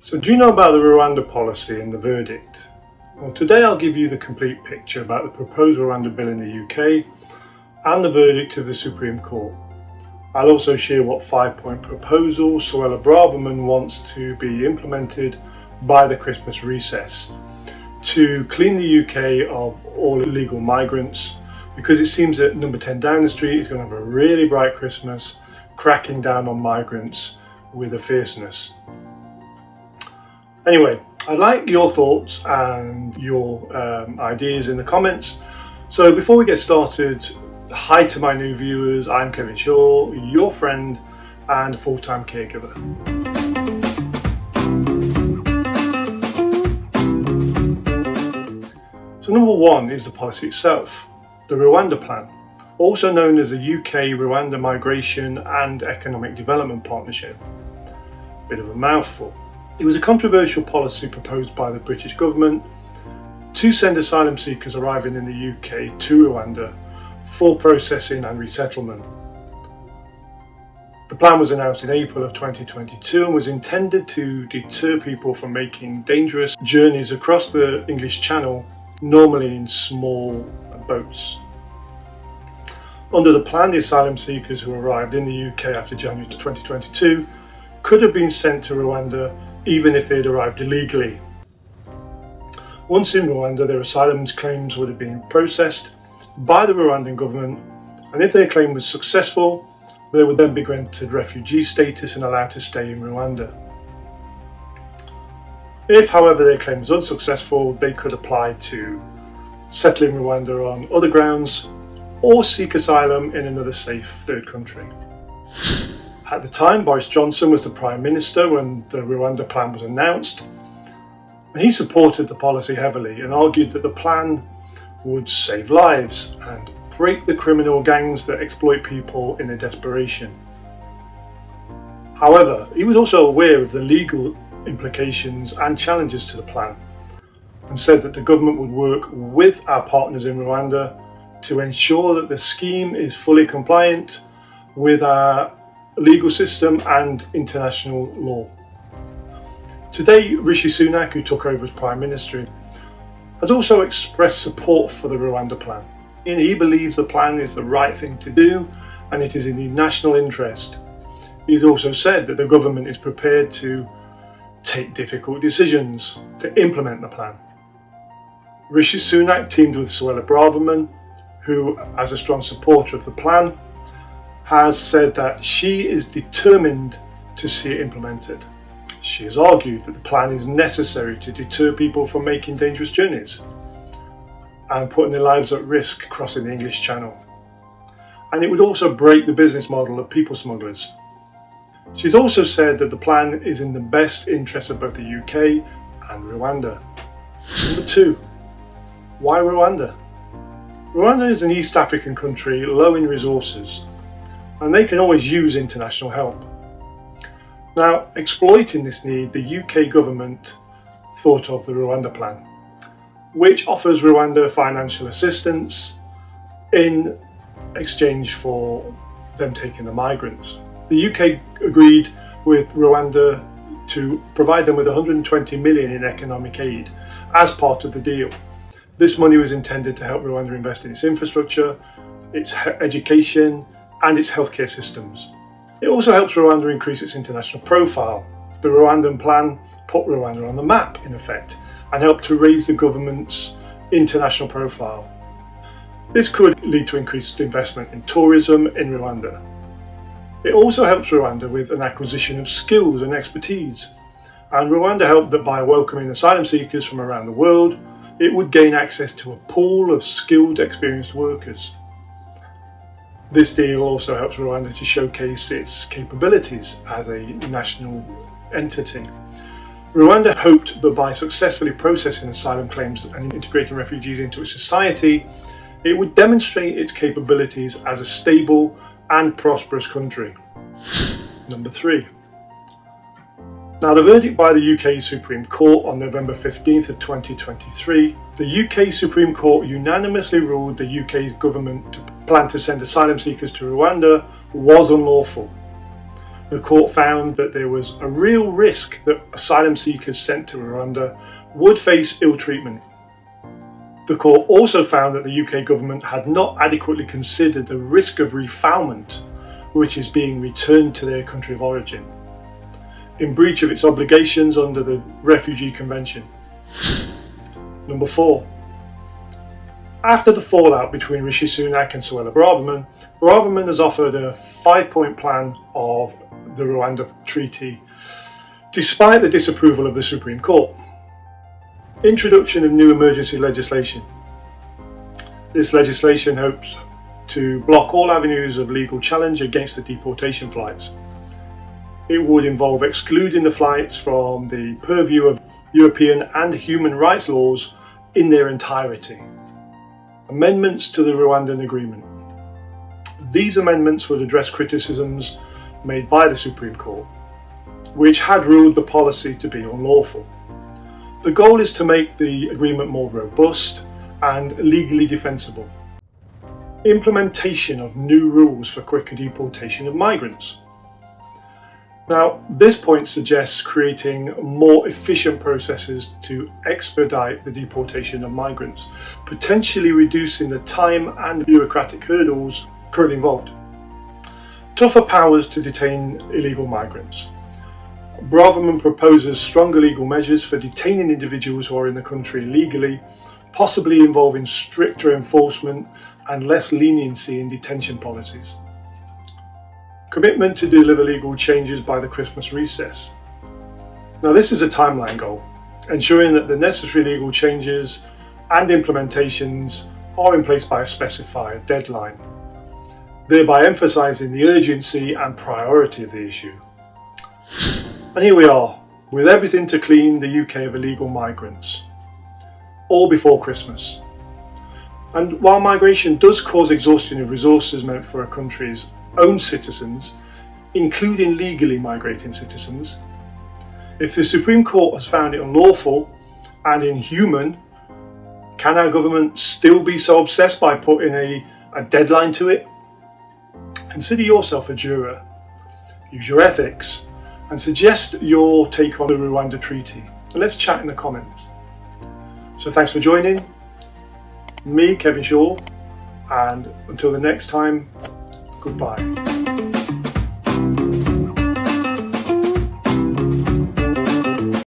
So do you know about the Rwanda policy and the verdict? Well, today I'll give you the complete picture about the proposed Rwanda bill in the UK and the verdict of the Supreme Court. I'll also share what 5-point proposal Suella Braverman wants to be implemented by the Christmas recess to clean the UK of all illegal migrants, because it seems that number 10 Downing Street is going to have a really bright Christmas, cracking down on migrants with a fierceness. Anyway, I'd like your thoughts and your ideas in the comments. So before we get started, hi to my new viewers, I'm Kevin Shaw, your friend and full-time caregiver. So number one is the policy itself, the Rwanda Plan, also known as the UK-Rwanda Migration and Economic Development Partnership. Bit of a mouthful. It was a controversial policy proposed by the British government to send asylum seekers arriving in the UK to Rwanda for processing and resettlement. The plan was announced in April of 2022 and was intended to deter people from making dangerous journeys across the English Channel, normally in small boats. Under the plan, the asylum seekers who arrived in the UK after January 2022 could have been sent to Rwanda even if they had arrived illegally. Once in Rwanda, their asylum claims would have been processed by the Rwandan government, and if their claim was successful, they would then be granted refugee status and allowed to stay in Rwanda. If, however, their claim was unsuccessful, they could apply to settle in Rwanda on other grounds or seek asylum in another safe third country. At the time, Boris Johnson was the Prime Minister when the Rwanda plan was announced. He supported the policy heavily and argued that the plan would save lives and break the criminal gangs that exploit people in their desperation. However, he was also aware of the legal implications and challenges to the plan and said that the government would work with our partners in Rwanda to ensure that the scheme is fully compliant with our legal system and international law. Today, Rishi Sunak, who took over as Prime Minister, has also expressed support for the Rwanda plan. He believes the plan is the right thing to do and it is in the national interest. He's also said that the government is prepared to take difficult decisions to implement the plan. Rishi Sunak teamed with Suella Braverman, who, as a strong supporter of the plan, has said that she is determined to see it implemented. She has argued that the plan is necessary to deter people from making dangerous journeys and putting their lives at risk crossing the English Channel. And it would also break the business model of people smugglers. She's also said that the plan is in the best interest of both the UK and Rwanda. Number two, why Rwanda? Rwanda is an East African country low in resources, and they can always use international help. Now, exploiting this need, the UK government thought of the Rwanda plan, which offers Rwanda financial assistance in exchange for them taking the migrants. The UK agreed with Rwanda to provide them with 120 million in economic aid as part of the deal. This money was intended to help Rwanda invest in its infrastructure, its education, and its healthcare systems. It also helps Rwanda increase its international profile. The Rwandan plan put Rwanda on the map, in effect, and helped to raise the government's international profile. This could lead to increased investment in tourism in Rwanda. It also helps Rwanda with an acquisition of skills and expertise. And Rwanda helped that by welcoming asylum seekers from around the world, it would gain access to a pool of skilled, experienced workers. This deal also helps Rwanda to showcase its capabilities as a national entity. Rwanda hoped that by successfully processing asylum claims and integrating refugees into its society, it would demonstrate its capabilities as a stable and prosperous country. Number three. Now, the verdict by the UK Supreme Court on November 15th of 2023, the UK Supreme Court unanimously ruled the UK government plan to send asylum seekers to Rwanda was unlawful. the court found that there was a real risk that asylum seekers sent to Rwanda would face ill treatment. The court also found that the UK government had not adequately considered the risk of refoulement, which is being returned to their country of origin, in breach of its obligations under the Refugee Convention. Number 4. After the fallout between Rishi Sunak and Suella Braverman has offered a 5-point plan of the Rwanda Treaty, despite the disapproval of the Supreme Court. Introduction of new emergency legislation. This legislation hopes to block all avenues of legal challenge against the deportation flights. It would involve excluding the flights from the purview of European and human rights laws in their entirety. Amendments to the Rwandan Agreement. These amendments would address criticisms made by the Supreme Court, which had ruled the policy to be unlawful. The goal is to make the agreement more robust and legally defensible. Implementation of new rules for quicker deportation of migrants. Now, this point suggests creating more efficient processes to expedite the deportation of migrants, potentially reducing the time and bureaucratic hurdles currently involved. Tougher powers to detain illegal migrants. Braverman proposes stronger legal measures for detaining individuals who are in the country illegally, possibly involving stricter enforcement and less leniency in detention policies. Commitment to deliver legal changes by the Christmas recess. Now, this is a timeline goal, ensuring that the necessary legal changes and implementations are in place by a specified deadline, thereby emphasising the urgency and priority of the issue. And here we are, with everything to clean the UK of illegal migrants, all before Christmas. And while migration does cause exhaustion of resources meant for a country's own citizens, including legally migrating citizens, if the Supreme Court has found it unlawful and inhuman, can our government still be so obsessed by putting a deadline to it? Consider yourself a juror, use your ethics, and suggest your take on the Rwanda Treaty. And let's chat in the comments. So thanks for joining me, Kevin Shaw, and until the next time, goodbye.